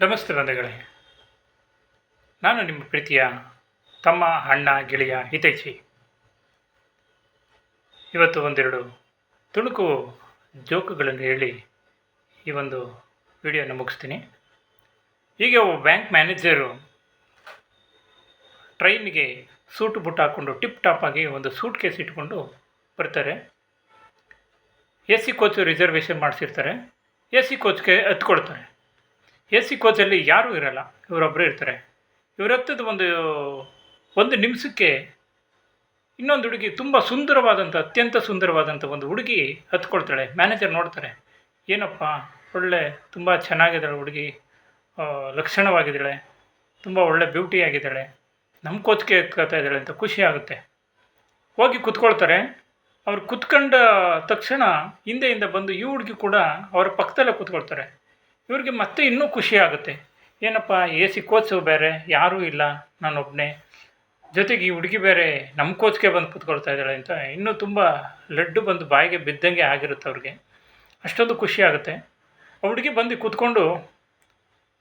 ನಮಸ್ತೆ ಬಂಧುಗಳೇ, ನಾನು ನಿಮ್ಮ ಪ್ರೀತಿಯ ತಮ್ಮ, ಅಣ್ಣ, ಗೆಳೆಯ ಹಿತೈಷಿ. ಇವತ್ತು ಒಂದೆರಡು ತುಣುಕು ಜೋಕುಗಳನ್ನು ಹೇಳಿ ಈ ಒಂದು ವಿಡಿಯೋನ ಮುಗಿಸ್ತೀನಿ. ಹೀಗೆ ಒಬ್ಬ ಬ್ಯಾಂಕ್ ಮ್ಯಾನೇಜರು ಟ್ರೈನ್ಗೆ ಸೂಟು ಬುಟ್ಟು ಹಾಕ್ಕೊಂಡು ಟಿಪ್ ಟಾಪ್ ಆಗಿ ಒಂದು ಸೂಟ್ ಕೇಸ್ ಇಟ್ಕೊಂಡು ಬರ್ತಾರೆ. ಎ ಸಿ ಕೋಚು ರಿಸರ್ವೇಷನ್ ಮಾಡಿಸಿರ್ತಾರೆ. ಎ ಸಿ ಕೋಚ್ಗೆ ಹತ್ಕೊಳ್ತಾರೆ. ಎ ಸಿ ಕೋಚಲ್ಲಿ ಯಾರೂ ಇರಲ್ಲ, ಇವರೊಬ್ಬರೇ ಇರ್ತಾರೆ. ಇವರು ಹತ್ತದ ಒಂದು ನಿಮಿಷಕ್ಕೆ ಇನ್ನೊಂದು ಹುಡುಗಿ, ತುಂಬ ಸುಂದರವಾದಂಥ, ಅತ್ಯಂತ ಸುಂದರವಾದಂಥ ಒಂದು ಹುಡುಗಿ ಹತ್ಕೊಳ್ತಾಳೆ. ಮ್ಯಾನೇಜರ್ ನೋಡ್ತಾರೆ, ಏನಪ್ಪ ಒಳ್ಳೆ ತುಂಬ ಚೆನ್ನಾಗಿದ್ದಾಳೆ ಹುಡುಗಿ, ಲಕ್ಷಣವಾಗಿದ್ದಾಳೆ, ತುಂಬ ಒಳ್ಳೆ ಬ್ಯೂಟಿ ಆಗಿದ್ದಾಳೆ, ನಮ್ಮ ಕೋಚ್ಗೆ ಎತ್ಕೊಳ್ತಾ ಇದ್ದಾಳೆ ಅಂತ ಖುಷಿ ಆಗುತ್ತೆ. ಹೋಗಿ ಕುತ್ಕೊಳ್ತಾರೆ. ಅವ್ರು ಕುತ್ಕೊಂಡ ತಕ್ಷಣ ಹಿಂದೆಯಿಂದ ಬಂದು ಈ ಹುಡುಗಿ ಕೂಡ ಅವರ ಪಕ್ಕದಲ್ಲೇ ಕೂತ್ಕೊಳ್ತಾರೆ. ಇವ್ರಿಗೆ ಮತ್ತೆ ಇನ್ನೂ ಖುಷಿ ಆಗುತ್ತೆ. ಏನಪ್ಪ, ಎ ಸಿ ಕೋಚು ಬೇರೆ ಯಾರೂ ಇಲ್ಲ, ನಾನೊಬ್ಬನೇ, ಜೊತೆಗೆ ಈ ಹುಡುಗಿ ಬೇರೆ ನಮ್ಮ ಕೋಚ್ಗೆ ಬಂದು ಕೂತ್ಕೊಳ್ತಾ ಇದ್ದಾಳೆ ಅಂತ ಇನ್ನೂ ತುಂಬ ಲಡ್ಡು ಬಂದು ಬಾಯಿಗೆ ಬಿದ್ದಂಗೆ ಆಗಿರುತ್ತೆ ಅವ್ರಿಗೆ. ಅಷ್ಟೊಂದು ಖುಷಿ ಆಗುತ್ತೆ. ಆ ಹುಡುಗಿ ಬಂದು ಕೂತ್ಕೊಂಡು,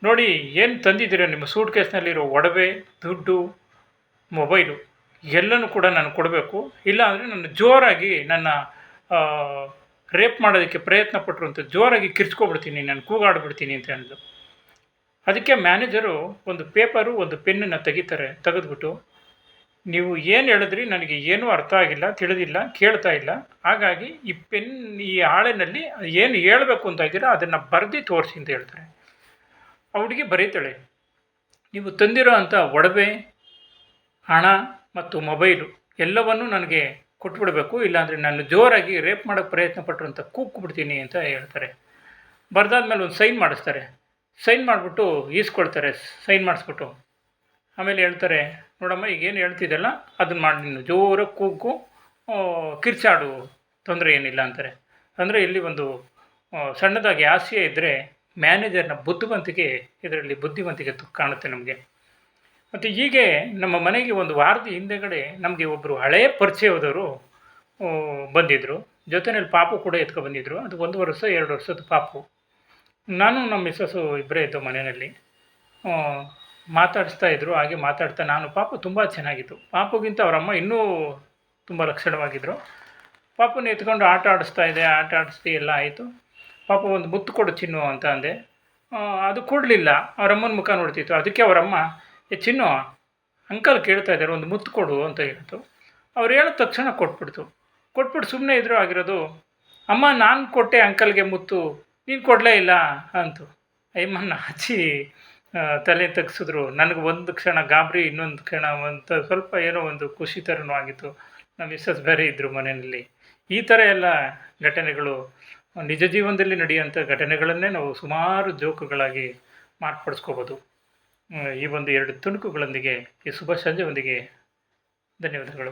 ನೋಡಿ ಏನು ತಂದಿದ್ದೀರ, ನಿಮ್ಮ ಸೂಟ್ ಕೇಸ್ನಲ್ಲಿರೋ ಒಡವೆ, ದುಡ್ಡು, ಮೊಬೈಲು ಎಲ್ಲನೂ ಕೂಡ ನಾನು ಕೊಡಬೇಕು, ಇಲ್ಲ ಅಂದರೆ ನನ್ನ ಜೋರಾಗಿ ನನ್ನ ರೇಪ್ ಮಾಡೋದಕ್ಕೆ ಪ್ರಯತ್ನ ಪಟ್ಟರು ಅಂತ ಜೋರಾಗಿ ಕಿರ್ಚ್ಕೊಬಿಡ್ತೀನಿ, ನಾನು ಕೂಗಾಡ್ಬಿಡ್ತೀನಿ ಅಂತ ಹೇಳಿದ್ರು. ಅದಕ್ಕೆ ಮ್ಯಾನೇಜರು ಒಂದು ಪೇಪರು ಒಂದು ಪೆನ್ನನ್ನು ತೆಗೆದುಬಿಟ್ಟು, ನೀವು ಏನು ಹೇಳಿದ್ರಿ ನನಗೆ ಏನೂ ಅರ್ಥ ಆಗಿಲ್ಲ, ತಿಳಿದಿಲ್ಲ, ಕೇಳ್ತಾ ಇಲ್ಲ, ಹಾಗಾಗಿ ಈ ಹಾಳೆನಲ್ಲಿ ಏನು ಹೇಳಬೇಕು ಅಂತ ಇದ್ದೀರಾ ಅದನ್ನು ಬರೆದು ತೋರಿಸಿ ಅಂತ ಹೇಳ್ತಾರೆ. ಆ ಹುಡುಗಿ ಬರೀತಾಳೆ, ನೀವು ತಂದಿರೋ ಅಂಥ ಒಡವೆ, ಹಣ ಮತ್ತು ಮೊಬೈಲು ಎಲ್ಲವನ್ನೂ ನನಗೆ ಕೊಟ್ಬಿಡಬೇಕು, ಇಲ್ಲಾಂದರೆ ನಾನು ಜೋರಾಗಿ ರೇಪ್ ಮಾಡೋಕ್ಕೆ ಪ್ರಯತ್ನ ಪಟ್ಟರು ಅಂತ ಕೂಗ್ಬಿಡ್ತೀನಿ ಅಂತ ಹೇಳ್ತಾರೆ. ಬರೆದಾದ್ಮೇಲೆ ಒಂದು ಸೈನ್ ಮಾಡಿಸ್ತಾರೆ. ಸೈನ್ ಮಾಡಿಬಿಟ್ಟು ಈಸ್ಕೊಳ್ತಾರೆ. ಸೈನ್ ಮಾಡಿಸ್ಬಿಟ್ಟು ಆಮೇಲೆ ಹೇಳ್ತಾರೆ, ನೋಡಮ್ಮ ಈಗೇನು ಹೇಳ್ತಿದ್ದಲ್ಲ ಅದನ್ನು ಮಾಡಿ, ನೀನು ಜೋರಾಗಿ ಕೂಗು, ಕಿರ್ಚಾಡು, ತೊಂದರೆ ಏನಿಲ್ಲ ಅಂತಾರೆ. ಅಂದರೆ ಇಲ್ಲಿ ಒಂದು ಸಣ್ಣದಾಗಿ ಹಾಸ್ಯ ಇದ್ದರೆ ಮ್ಯಾನೇಜರ್ನ ಇದರಲ್ಲಿ ಬುದ್ಧಿವಂತಿಕೆ ಕಾಣುತ್ತೆ ನಮಗೆ. ಮತ್ತು ಹೀಗೆ ನಮ್ಮ ಮನೆಗೆ ಒಂದು ವಾರದ ಹಿಂದೆಗಡೆ ನಮಗೆ ಒಬ್ಬರು ಹಳೆಯ ಪರಿಚಯದವರು ಬಂದಿದ್ದರು. ಜೊತೆಯಲ್ಲಿ ಪಾಪು ಕೂಡ ಬಂದಿದ್ದರು. ಅದು 1 ವರ್ಷ 2 ವರ್ಷದ ಪಾಪು. ನಾನು ನಮ್ಮ ಮಿಸ್ಸಸ್ಸು ಇಬ್ಬರೇ ಇದ್ದು ಮನೆಯಲ್ಲಿ. ಮಾತಾಡಿಸ್ತಾ ಇದ್ದರು. ಹಾಗೆ ಮಾತಾಡ್ತಾ ಪಾಪು ತುಂಬ ಚೆನ್ನಾಗಿತ್ತು. ಪಾಪುಗಿಂತ ಅವರಮ್ಮ ಇನ್ನೂ ತುಂಬ ಲಕ್ಷಣವಾಗಿದ್ದರು. ಪಾಪುನ ಎತ್ಕೊಂಡು ಆಟ ಆಡಿಸ್ತಿ ಎಲ್ಲ ಆಯಿತು. ಪಾಪು ಒಂದು ಮುತ್ತು ಕೊಡು ಚಿನ್ನು ಅಂತ ಅಂದೆ. ಅದು ಕೊಡಲಿಲ್ಲ. ಅವರಮ್ಮನ ಮುಖ ನೋಡ್ತಿತ್ತು. ಅದಕ್ಕೆ ಅವರಮ್ಮ, ಚಿನ್ನು ಅಂಕಲ್ ಕೇಳ್ತಾ ಇದ್ದಾರೆ, ಒಂದು ಮುತ್ತು ಕೊಡು ಅಂತ ಹೇಳ್ತು. ಅವ್ರು ಹೇಳಿದ ತಕ್ಷಣ ಕೊಟ್ಬಿಟ್ಟು ಸುಮ್ಮನೆ ಇದ್ರೂ ಆಗಿರೋದು. ಅಮ್ಮ, ನಾನು ಕೊಟ್ಟೆ ಅಂಕಲ್ಗೆ ಮುತ್ತು, ನೀನು ಕೊಡಲೇ ಇಲ್ಲ ಅಂತು. ಅಯ್ಯಮ್ಮನ ಹಚ್ಚಿ ತಲೆ ತೆಗ್ಸಿದ್ರು. ನನಗೆ ಒಂದು ಕ್ಷಣ ಗಾಬರಿ, ಇನ್ನೊಂದು ಕ್ಷಣ ಸ್ವಲ್ಪ ಏನೋ ಒಂದು ಖುಷಿ ಥರನೂ ಆಗಿತ್ತು. ನಮ್ಮ ಮಿಸ್ಸಸ್ ಬೇರೆ ಇದ್ದರು ಮನೆಯಲ್ಲಿ. ಈ ಥರ ಎಲ್ಲ ಘಟನೆಗಳು ನಿಜ ಜೀವನದಲ್ಲಿ ನಡೆಯುವಂಥ ಘಟನೆಗಳನ್ನೇ ನಾವು ಸುಮಾರು ಜೋಕುಗಳಾಗಿ ಮಾರ್ಪಡಿಸ್ಕೋಬೋದು. ಈ ಒಂದು 2 ತುಣುಕುಗಳೊಂದಿಗೆ, ಈ ಶುಭ ಸಂಜೆಯೊಂದಿಗೆ ಧನ್ಯವಾದಗಳು.